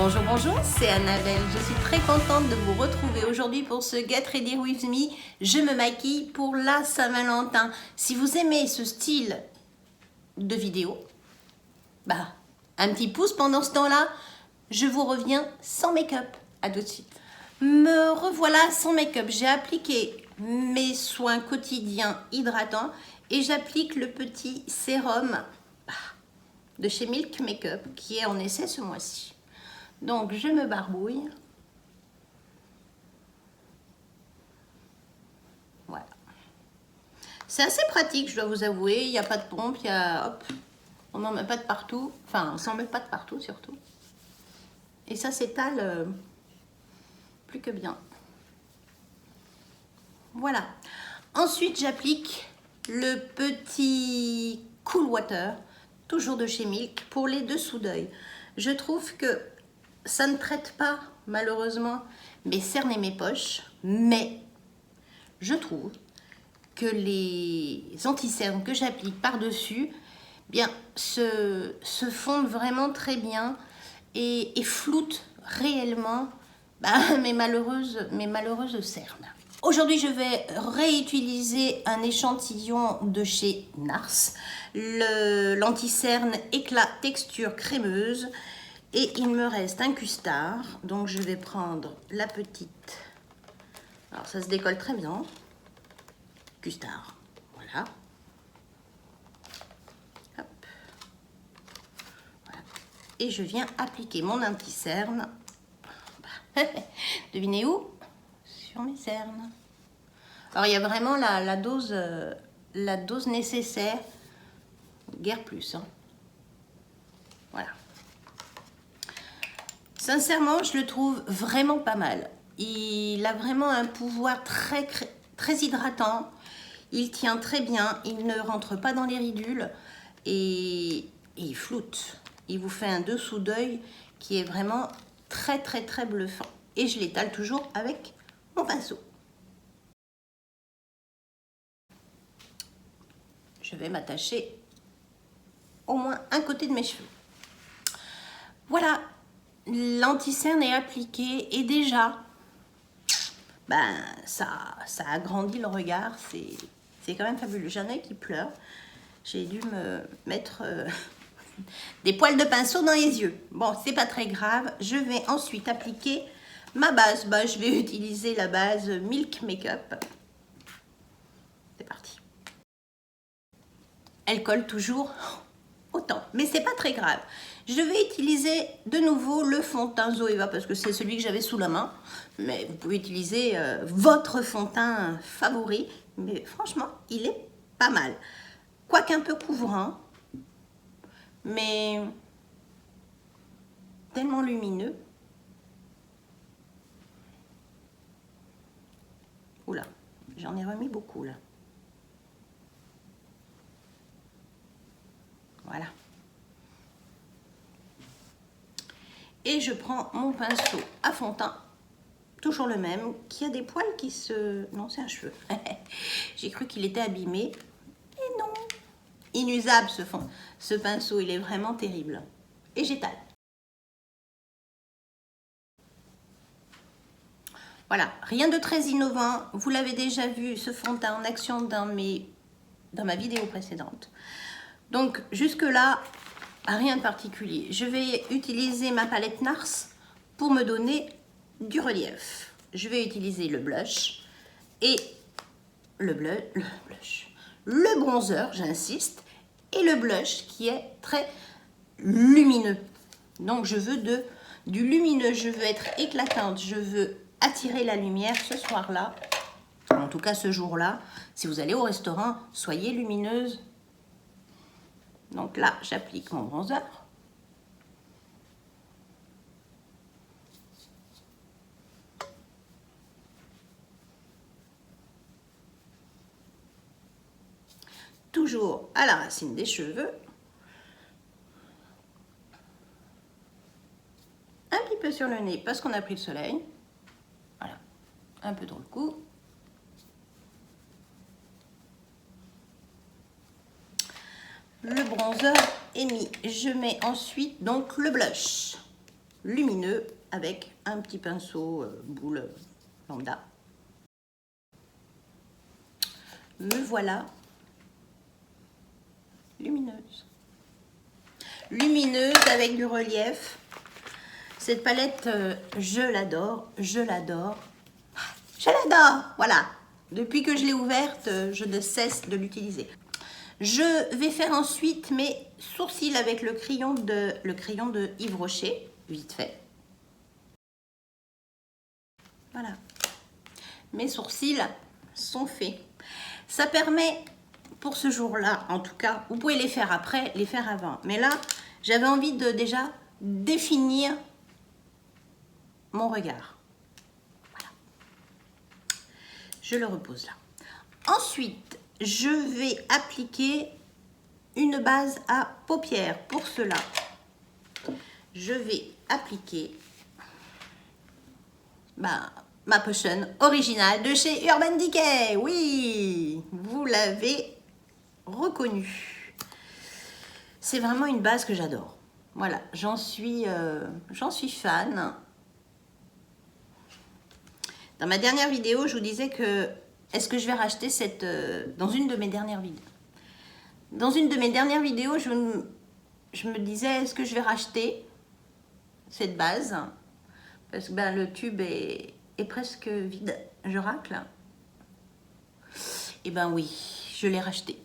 Bonjour, bonjour, c'est Annabelle. Je suis très contente de vous retrouver aujourd'hui pour ce Get Ready With Me. Je me maquille pour la Saint-Valentin. Si vous aimez ce style de vidéo, un petit pouce pendant ce temps-là. Je vous reviens sans make-up. À tout de suite. Me revoilà sans make-up. J'ai appliqué mes soins quotidiens hydratants et j'applique le petit sérum de chez Milk Makeup qui est en essai ce mois-ci. Donc je me barbouille. Voilà. C'est assez pratique, je dois vous avouer. Il n'y a pas de pompe, il y a, hop, on n'en met pas de partout. Enfin, on s'en met pas de partout surtout. Et ça s'étale plus que bien. Voilà. Ensuite, j'applique le petit Cool Water, toujours de chez Milk, pour les dessous d'œil. Je trouve que ça ne traite pas, malheureusement, mes cernes et mes poches, mais je trouve que les anti-cernes que j'applique par-dessus se fondent vraiment très bien et floutent réellement mes malheureuses cernes. Aujourd'hui, je vais réutiliser un échantillon de chez NARS, l'anti-cerne éclat texture crémeuse. Et il me reste un custard, donc je vais prendre la petite. Alors ça se décolle très bien. Custard, voilà. Hop. Voilà. Et je viens appliquer mon anti-cerne. Devinez où? Sur mes cernes. Alors il y a vraiment la dose nécessaire, guère plus. Hein. Voilà. Sincèrement, je le trouve vraiment pas mal. Il a vraiment un pouvoir très hydratant. Il tient très bien. Il ne rentre pas dans les ridules. Et il floute. Il vous fait un dessous d'œil qui est vraiment très bluffant. Et je l'étale toujours avec mon pinceau. Je vais m'attacher au moins un côté de mes cheveux. Voilà. L'anti-cerne est appliqué et déjà, ça agrandit le regard, c'est quand même fabuleux. J'en ai qui pleurent. J'ai dû me mettre des poils de pinceau dans les yeux. Bon, c'est pas très grave. Je vais ensuite appliquer ma base. Je vais utiliser la base Milk Makeup. C'est parti. Elle colle toujours autant, mais c'est pas très grave. Je vais utiliser de nouveau le fond de teint Zoeva parce que c'est celui que j'avais sous la main. Mais vous pouvez utiliser votre fond de teint favori. Mais franchement, il est pas mal. Quoique un peu couvrant, mais tellement lumineux. Oula, j'en ai remis beaucoup là. Voilà. Et je prends mon pinceau à fond de teint, toujours le même, qui a des poils qui se... Non, c'est un cheveu. J'ai cru qu'il était abîmé. Et non. Inusable ce pinceau, il est vraiment terrible. Et j'étale. Voilà, rien de très innovant. Vous l'avez déjà vu, ce fond de teint en action dans ma vidéo précédente. Donc, jusque-là, rien de particulier. Je vais utiliser ma palette NARS pour me donner du relief. Je vais utiliser le blush et le bronzer, j'insiste, et le blush qui est très lumineux. Donc, je veux du lumineux, je veux être éclatante, je veux attirer la lumière ce soir-là. En tout cas, ce jour-là, si vous allez au restaurant, soyez lumineuse. Donc là, j'applique mon bronzer. Toujours à la racine des cheveux. Un petit peu sur le nez parce qu'on a pris le soleil. Voilà, un peu dans le cou. Le bronzer est mis. Je mets ensuite donc le blush. lumineux avec un petit pinceau boule lambda. Me voilà lumineuse. Lumineuse avec du relief. Cette palette, je l'adore, je l'adore, je l'adore. Voilà, depuis que je l'ai ouverte, je ne cesse de l'utiliser. Je vais faire ensuite mes sourcils avec le crayon de Yves Rocher, vite fait. Voilà, mes sourcils sont faits. Ça permet, pour ce jour-là, en tout cas, vous pouvez les faire après, les faire avant. Mais là, j'avais envie de déjà définir mon regard. Voilà. Je le repose là. Ensuite, je vais appliquer une base à paupières. Pour cela, je vais appliquer ma potion originale de chez Urban Decay. Oui, vous l'avez reconnu. C'est vraiment une base que j'adore. Voilà, j'en suis fan. Dans ma dernière vidéo, je vous disais que est-ce que je vais racheter cette... dans une de mes dernières vidéos. Dans une de mes dernières vidéos, je me disais, est-ce que je vais racheter cette base? Parce que le tube est presque vide. Je racle. Et ben oui, je l'ai racheté.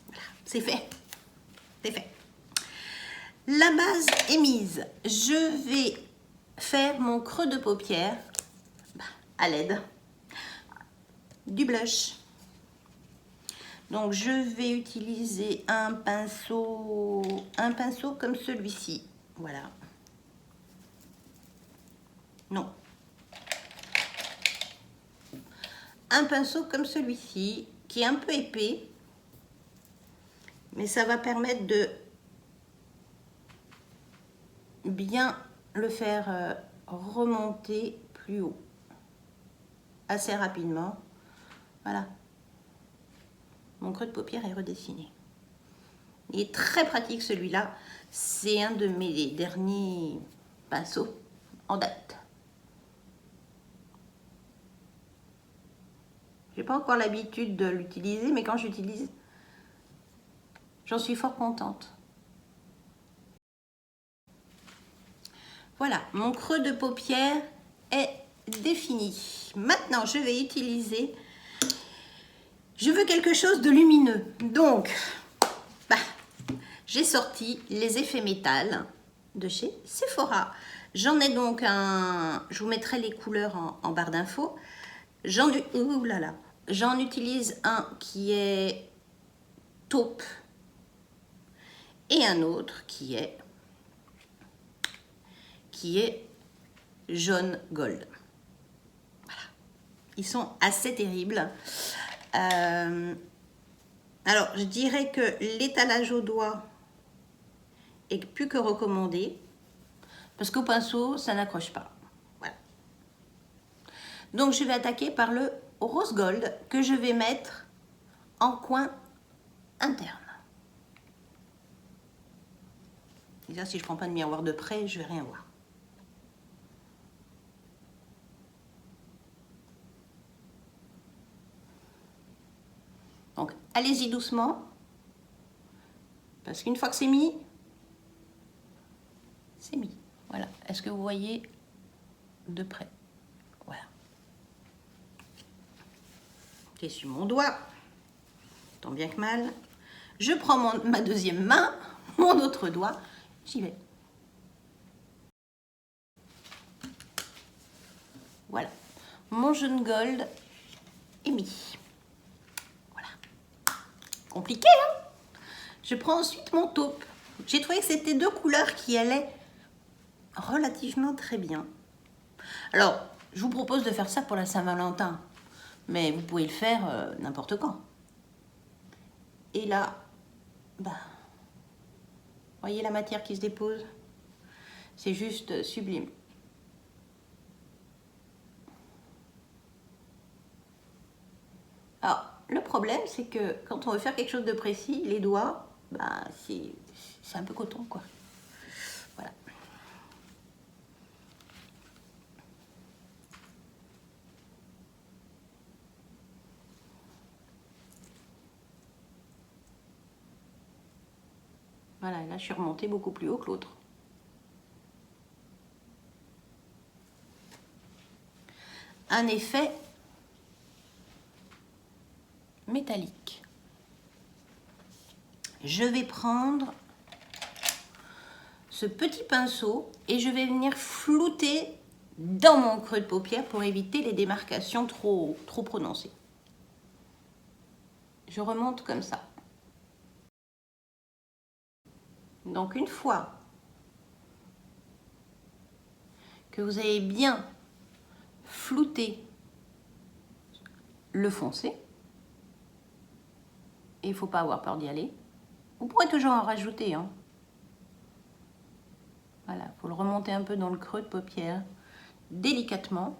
Voilà, c'est fait. C'est fait. La base est mise. Je vais faire mon creux de paupière à l'aide du blush. Donc je vais utiliser un pinceau comme celui-ci. Voilà. Non. Un pinceau comme celui-ci, qui est un peu épais, mais ça va permettre de bien le faire remonter plus haut, assez rapidement. Voilà. Mon creux de paupière est redessiné. Il est très pratique celui-là. C'est un de mes derniers pinceaux en date. J'ai pas encore l'habitude de l'utiliser, mais quand j'utilise, j'en suis fort contente. Voilà, mon creux de paupière est défini. Maintenant, je vais utiliser... Je veux quelque chose de lumineux. Donc, j'ai sorti les effets métal de chez Sephora. J'en ai donc un... Je vous mettrai les couleurs en barre d'infos. J'en utilise un qui est taupe et un autre qui est jaune gold. Voilà. Ils sont assez terribles. Alors, je dirais que l'étalage au doigt est plus que recommandé parce qu'au pinceau, ça n'accroche pas. Voilà. Donc, je vais attaquer par le rose gold que je vais mettre en coin interne. Déjà, si je ne prends pas de miroir de près, je ne vais rien voir. Donc, allez-y doucement, parce qu'une fois que c'est mis, c'est mis. Voilà. Est-ce que vous voyez de près? Voilà. J'ai sur mon doigt, tant bien que mal. Je prends ma deuxième main, mon autre doigt, j'y vais. Voilà. Mon jaune gold est mis. Voilà. Compliqué, hein? Je prends ensuite mon taupe. J'ai trouvé que c'était deux couleurs qui allaient relativement très bien. Alors, je vous propose de faire ça pour la Saint-Valentin, mais vous pouvez le faire n'importe quand. Et là, voyez la matière qui se dépose? C'est juste sublime. Alors, le problème, c'est que quand on veut faire quelque chose de précis, les doigts, c'est un peu coton, quoi. Voilà. Voilà, là je suis remontée beaucoup plus haut que l'autre. Un effet métallique. Je vais prendre ce petit pinceau et je vais venir flouter dans mon creux de paupière pour éviter les démarcations trop prononcées. Je remonte comme ça. Donc une fois que vous avez bien flouté le foncé, et il ne faut pas avoir peur d'y aller, vous pourrez toujours en rajouter. Hein. Voilà, il faut le remonter un peu dans le creux de paupière, délicatement.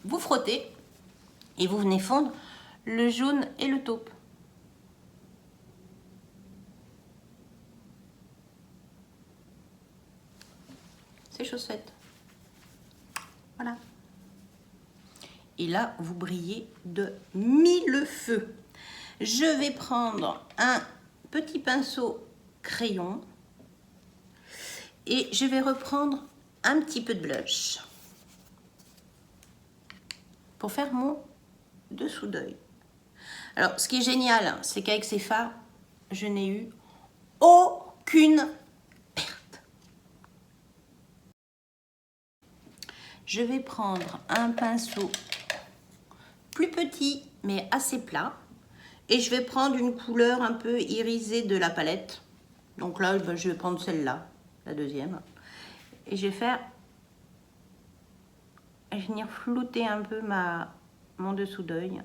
Vous frottez et vous venez fondre le jaune et le taupe. C'est chose faite. Voilà. Et là, vous brillez de mille feux. Je vais prendre un petit pinceau crayon et je vais reprendre un petit peu de blush pour faire mon dessous d'œil. Alors, ce qui est génial, c'est qu'avec ces fards, je n'ai eu aucune perte. Je vais prendre un pinceau plus petit, mais assez plat. Et je vais prendre une couleur un peu irisée de la palette. Donc là, je vais prendre celle-là, la deuxième. Et je vais venir flouter un peu mon dessous d'œil.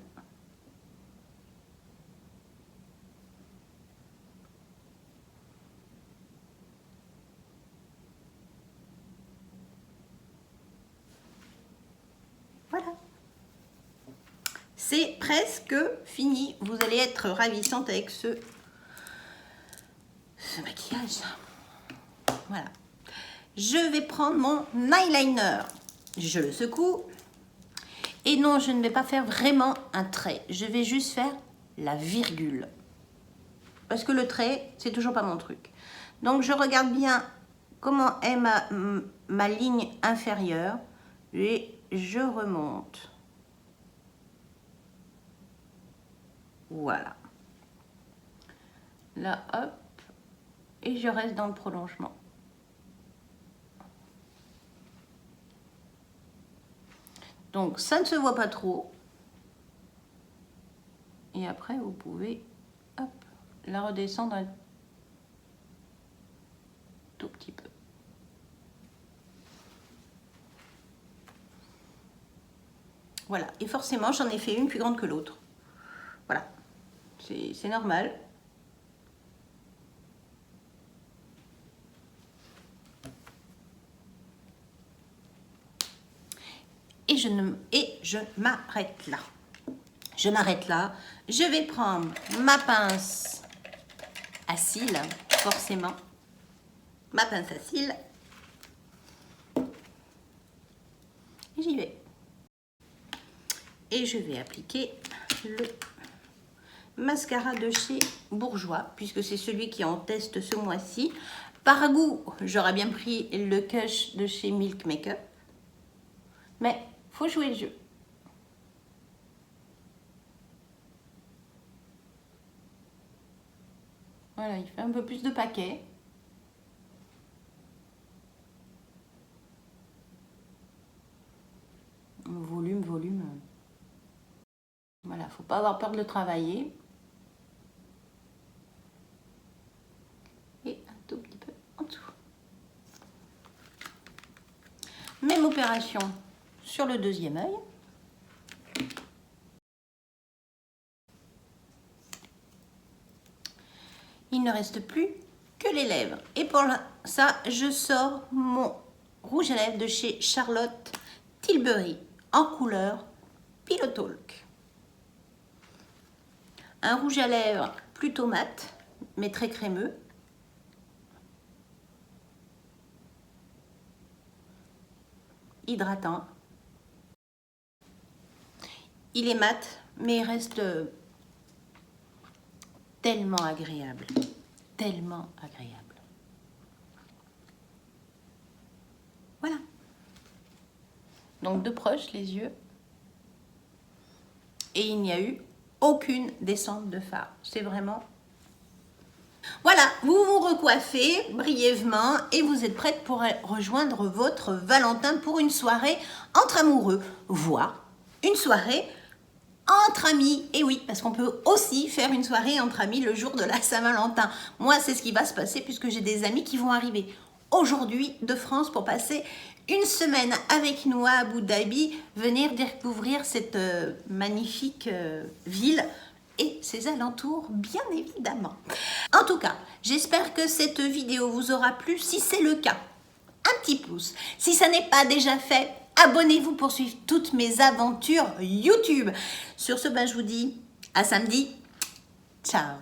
Voilà. C'est presque fini. Vous allez être ravissante avec ce maquillage. Voilà. Je vais prendre mon eyeliner. Je le secoue. Et non, je ne vais pas faire vraiment un trait. Je vais juste faire la virgule. Parce que le trait, c'est toujours pas mon truc. Donc, je regarde bien comment est ma ligne inférieure. Et je remonte. Voilà. Là, hop. Et je reste dans le prolongement. Donc, ça ne se voit pas trop. Et après, vous pouvez, hop, la redescendre un tout petit peu. Voilà. Et forcément, j'en ai fait une plus grande que l'autre. Voilà. C'est normal. Et je m'arrête là. Je m'arrête là. Je vais prendre ma pince à cils, forcément. Ma pince à cils. Et j'y vais. Et je vais appliquer le mascara de chez Bourjois, puisque c'est celui qui est en test ce mois-ci. Par goût, j'aurais bien pris le Kush de chez Milk Makeup. Mais faut jouer le jeu. Voilà, il fait un peu plus de paquet. Volume, volume. Voilà, faut pas avoir peur de le travailler. Et un tout petit peu en dessous. Même opération sur le deuxième œil. Il ne reste plus que les lèvres. Et pour ça, je sors mon rouge à lèvres de chez Charlotte Tilbury en couleur Pillow Talk. Un rouge à lèvres plutôt mat, mais très crémeux. Hydratant. Il est mat, mais il reste tellement agréable. Tellement agréable. Voilà. Donc de proche les yeux. Et il n'y a eu aucune descente de fard. C'est vraiment... Voilà, vous vous recoiffez brièvement et vous êtes prête pour rejoindre votre Valentin pour une soirée entre amoureux, voire une soirée entre amis. Et oui, parce qu'on peut aussi faire une soirée entre amis le jour de la Saint-Valentin. Moi, c'est ce qui va se passer puisque j'ai des amis qui vont arriver aujourd'hui de France pour passer une semaine avec nous à Abu Dhabi, venir découvrir cette magnifique ville et ses alentours, bien évidemment. En tout cas, j'espère que cette vidéo vous aura plu. Si c'est le cas, un petit pouce. Si ça n'est pas déjà fait, abonnez-vous pour suivre toutes mes aventures YouTube. Sur ce, je vous dis à samedi. Ciao.